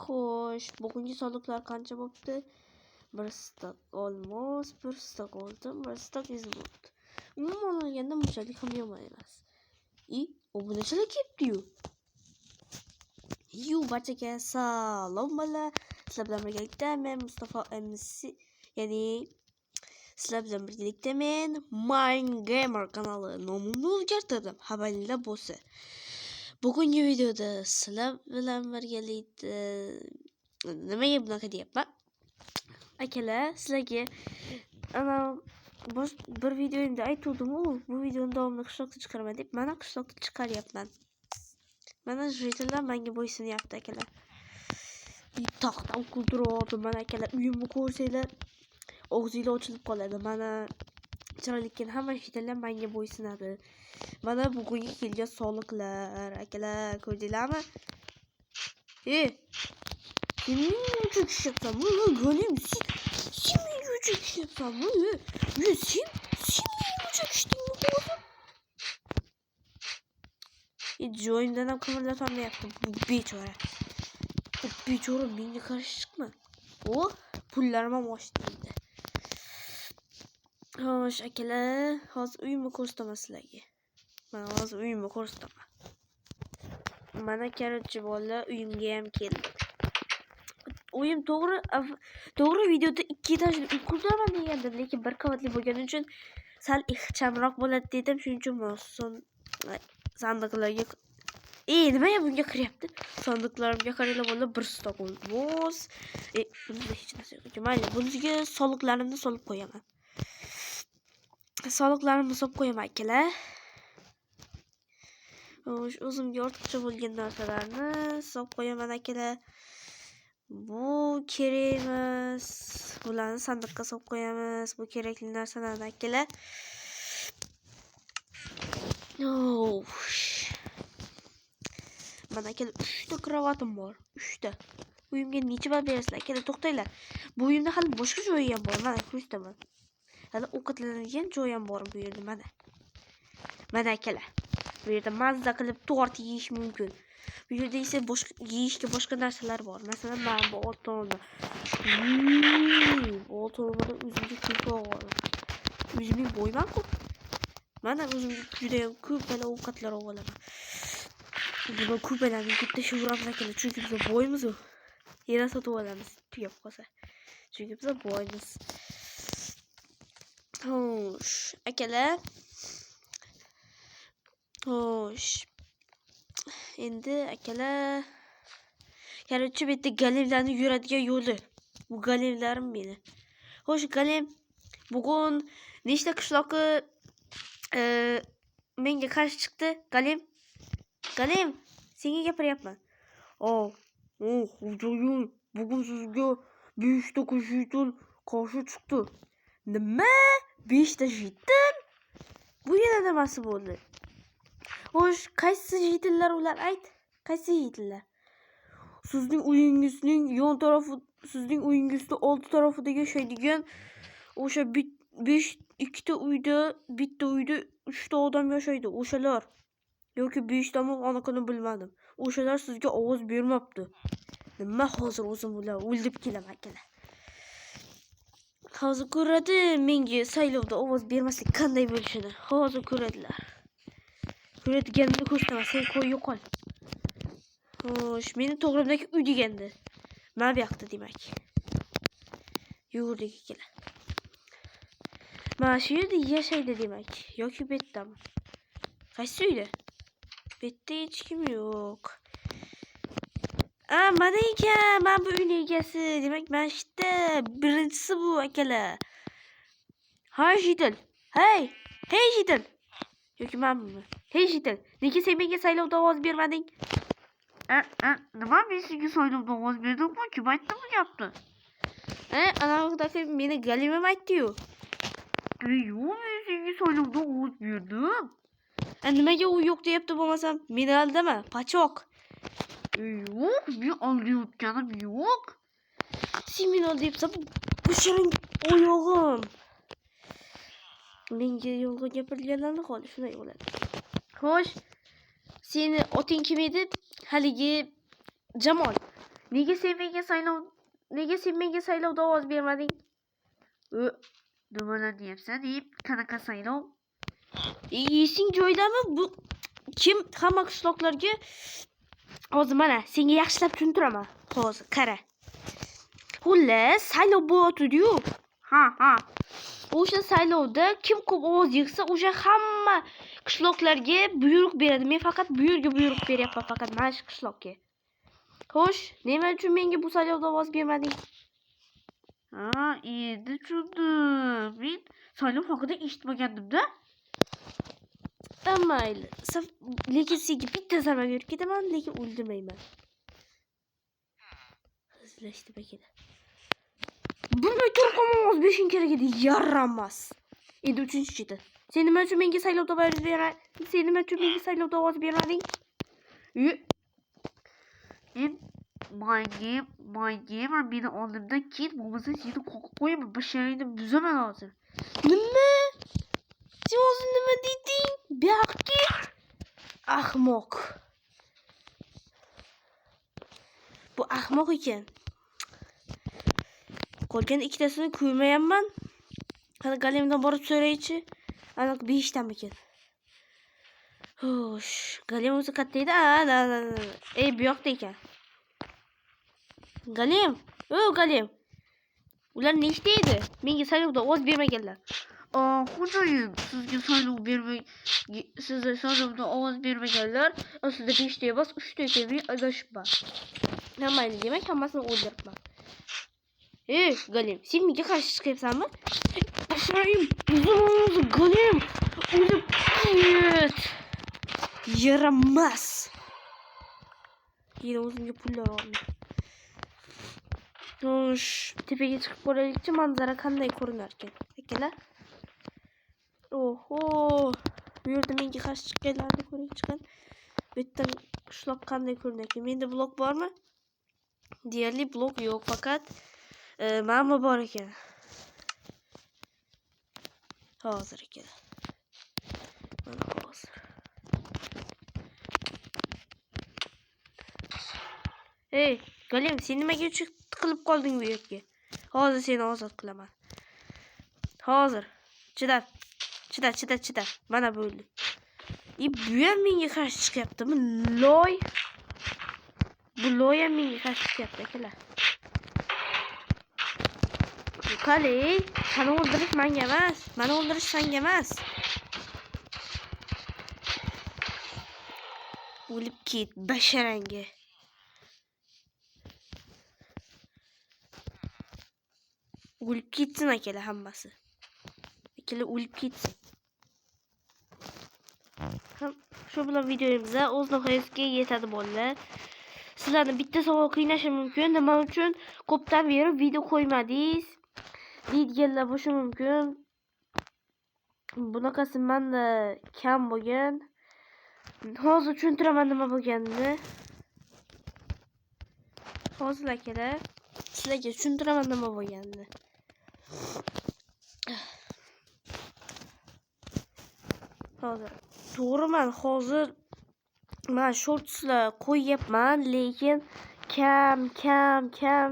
Xo'sh, bugungi soliqlar qancha bo'pti? 1 stok olmos, 1 stok oltin, 1 stok izmut. Umuman olganda bunchalik ham yomon emas. Obunachilar kelibdi-yu. Barchaga salom bola. Sizlar bilan birgalikda men Mustafa MC, ya'ni sizlar bilan birgalikda men Gamer kanali nomimni o'zgartirdim. Xabaringlar bo'lsa. Bugungi videoda sizlar bilan birgalikda nimaga bunaqa deyapman? Akalar, sizlarga ana bir videomda aytdim-ku, bu videoni davomida qishloqda chiqaraman deb, mana qishloqda chiqaryapman. Mana jeytlar menga bo'ysunyapti akalar. Toqdan kultiryapti mana akalar. Uyimni ko'rsanglar, og'zinglar ochilib qoladi. Mana chiroylikkan hamma jeytlar menga bo'ysunadi. Mana bugungi kelgan soliqlar akalar, ko'rdinglarmi? Kimning uchun ishyapsan? Mana golim, sen menga uchun ishyapsanmi? Sen menga uchun ishdingmi hozir? Joyimdan ham qimirlatolmayapti bu bechora. Bechora menga qarshi chiqma. Pullarim ham oshdi endi. Xo'sh akalar, hozir uyimni ko'rsataman sizlarga. Mana hozir uyimni ko'rsataman. Mana karochi bolalar, uyimga ham keldi. Uyim to'g'ri videoda 2 etajli uy quraman degandim, lekin bir qavatli bo'lgani uchun sal ixchamroq bo'ladi dedim, shuning uchun sandiqlarga nimaga bunga kiryapti? Sandiqlarimga qaranglar bolalar, 1 stok olmos. Bunda hech narsa yo'q. Mayli, bunga soliqlarimni solib qo'yaman. Soliqlarimni solib qo'yaman akalar. O'zimga ortiqcha bo'lgan narsalarni solib qo'yaman akalar. Bu kerak emas. Bularni sandiqqa solib qo'yamiz. Bu kerakli narsalarni akalar. Mana akalar 3 ta kravatim bor. 3 ta. Uyimga necha pul berasizlar akalar? To'xtanglar. Bu uyimda hali boshqa joyi ham bor. Mana ko'rsataman. Hali ovqatlanadigan joyi ham bor bu yerda mana. Mana akalar. Bu yerda mazza qilib tort yeyish mumkin. Bu yerda esa yeyishga boshqa narsalar bor. Masalan, mana bu oltinda. Oltinda o'zimga ko'proq bor. O'zimning bo'yman-ku. Mana o'zimga juda ham ko'p ovqatlar olaman. Buni ko'paylarni bitta shuvramiz akalar, chunki biz boymiz-ku. Yana sotib olamiz, tugab qolsa. Chunki biz boymiz. Xo'sh, akalar. Xo'sh. Endi akalar, karochi bu yerda galemlarni yuradigan yo'li. Bu galemlarim meni. Xo'sh, galem bugun nechta qishloqi menga qarshi chiqdi? Galem, senga gapiryapman. Xo'jayin, bugun sizga 5 ta jeyton qarshi chiqdi. Nima? 5 ta jeyton? Bu yana nimasi bo'ldi? Xo'sh, qaysi jeytonlar ular? Ayt. Qaysi jeytonlar? Sizning uyingizning yon tarafi, sizning uyingizning old tarafida yashaydigan o'sha 2 ta uyda, bitta uyda 3 ta odam yashaydi. O'shalar yoki 5 tami, anaqani bilmadim. O'shalar sizga ovoz bermabdi. Nima hozir o'zim ular o'ldib kelaman akalar. Hozir ko'radi menga saylovda ovoz bermaslik qanday bo'lishini. Hozir ko'radilar. Ko'radiganini ko'rsataman, sen qo'y yo'qol. Xo'sh, meni to'g'rimdagi uy degandi. Mana bu yoqda demak. Yugurdik akalar. Mana shu yerda yashaydi demak. Yoki bu yerdami? Qaysi uyda? Bu yerda hech kim yo'q. Mana ekan, mana bu uyning egasi. Demak, mana shu yerda birinchisi bu akalar. Hay jeyton. Hey jeyton. Yoki menmi? Hey jeyton, nega sen menga saylovda ovoz bermading? Nima men senga saylovda ovoz berdim-ku? Kim aytdi bu gapni? Anaqadagi meni galimim aytdi-yu. Yo'q, men senga saylovda ovoz berdim. Nimaga u yo'q deyapti bo'lmasam, meni aldama, pachoq. Yo'q, men aldayotganim yo'q. Sen meni aldayapsan, bo'sharing oyog'im. Menga yolg'on gapirganlarni qoli shunday bo'ladi. Xo'sh, seni oting kim edi? Haligi Jamol. Nega sen menga saylovda ovoz bermading? Nimalar deyapsan? Qanaqa saylov? Esing joyidami? Bu kim hamma qishloqlarga hozir mana senga yaxshilab tushuntiraman. Hozir qara. Xullas, saylov bo'lyotdi-yu. Ha. O'sha saylovda kim ko'p ovoz yig'sa, o'sha hamma qishloqlarga buyruq beradi. Men faqat bu yerga buyruq beryapman, faqat mana shu qishloqqa. Xo'sh, nima uchun menga bu saylovda ovoz bermading? Endi tushundim. Men saylov haqida eshitmagandim-da. Mayli. Lekin senga bitta zarba berib ketaman, lekin o'ldirmayman. Hizlashdi bakada. Bunday to'rqom ovoz berishing kerak edi, yaramas. Endi 3-chida. Sen nima uchun menga saylovda ovoz bermading? My gamer meni oldimdan ket, bo'lmasa seni qo'qib qo'yaman, basharangni buzaman hozir. Nima? Sen hozir nima deding? Buyoqqa ahmoq. Bu ahmoq ekan. Qolgan ikkitasini ko'rmayapman. Qani Galimdan borib so'raychi. Aniq 5 tami ekan. Xo'sh, Galim o'zi qayerda edi? Bu yoqda ekan. Galim, Galim. Ular nechta edi? Menga saylovda ovoz bermaganlar. Xo'jayin, sizga saylovda ovoz bermaganlar aslida 5 ta emas, 3 ta ekan, men adashibman. Mayli, demak hammasini o'ldiribman. Galim, sen menga qarshi chiqyapsanmi? Basharang, Galim, o'lib ket. Yaramas. Yana o'zimga pullar oldim. Xo'sh, tepaga chiqib ko'raylikchi, manzara qanday ko'rinar ekan. Akalar. Oho, bu yerda menga qarshi chiqqanlarni ko'ring chiqin. Bu yerdan qishloq qanday ko'rinar ekan? Menda blok bormi? Deyarli blok yo'q, faqat mana bor ekan. Hozir ekan. Mana hozir. Galim, sen nimaga qilib qolding bu yerga? Hozir seni ozod qilaman. Hozir. Chida. Mana bo'ldi. Bu ham menga qarshi chiqyaptimi? Bu loy ham menga qarshi chiqyapti, akalar. Qani, seni o'ldirish menga emas. Meni o'ldirish senga emas. O'lib ket, basharanga. O'lib ketsin akalar hammasi. Akalar o'lib ketsin. Shu bilan videomiz o'z nihoyasiga yetadi bolalar. Sizlarni bitta savol qiynashi mumkin. Nima uchun ko'pdan beri video qo'ymadingiz? Deydiganlar bo'lishi mumkin. Bunaqasi menda kam bo'lgan. Hozir tushuntiraman nima bo'lganini. Hozir akalar, sizlarga tushuntiraman nima bo'lganini. To'g'riman, hozir men shortslar qo'yyapman, lekin kam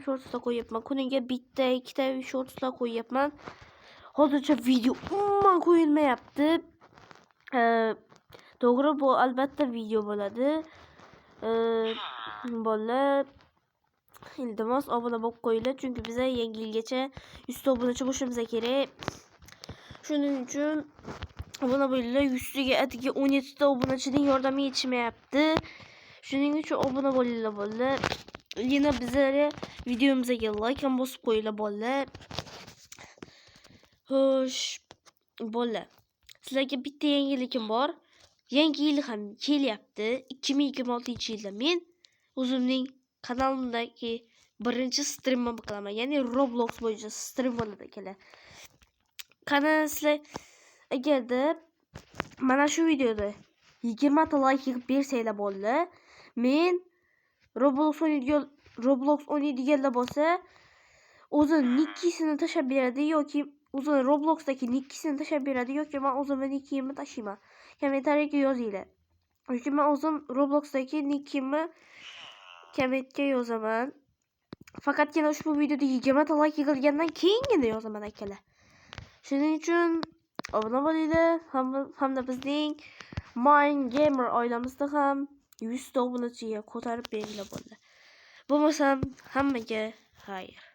shortslar qo'yyapman. Kuniga bitta, ikkita shortslar qo'yyapman. Hozircha video umuman qo'yilmayapti. To'g'ri, bu albatta video bo'ladi. Bolalar, iltimos obuna bo'lib qo'yinglar, chunki biz yangi yilgacha 100 ta obunachi bo'lishimiz kerak. Shuning uchun obuna bo'linglar. 100 ga atigi 17 ta obunachining yordami yetishmayapti. Shuning uchun obuna bo'linglar bolalar. Yana bizlarga videomizga like ham bosib qo'yinglar bolalar. Xo'sh, bolalar, sizlarga bitta yangilikim bor. Yangi yil ham kelyapti. 2026-yilda men o'zimning kanalimdagi birinchi streamimni qilaman. Ya'ni Roblox bo'yicha stream bo'ladi akalar. Qani sizlar agarda mana shu videoda 20 ta like yig'ib bersanglar bolalar, men Roblox o'ynaydiganlar bo'lsa, o'zini nickisini tashlab beradi yoki o'zini Robloxdagi nickisini tashlab beradi yoki men o'zimning nickimni tashlayman. Kommentariyaga yozinglar. Yoki men o'zim Robloxdagi nickimni kommentga yozaman. Faqatgina ushbu videoda 20 ta like yig'ilgandan keyingina yozaman akalar. Shuning uchun obuna bo'linglar hamda bizning Mind Gamer oilamizda ham 100 ta obunachiga ko'tarib beringlar bo'ldi. Bo'lmasam hammaga xayr.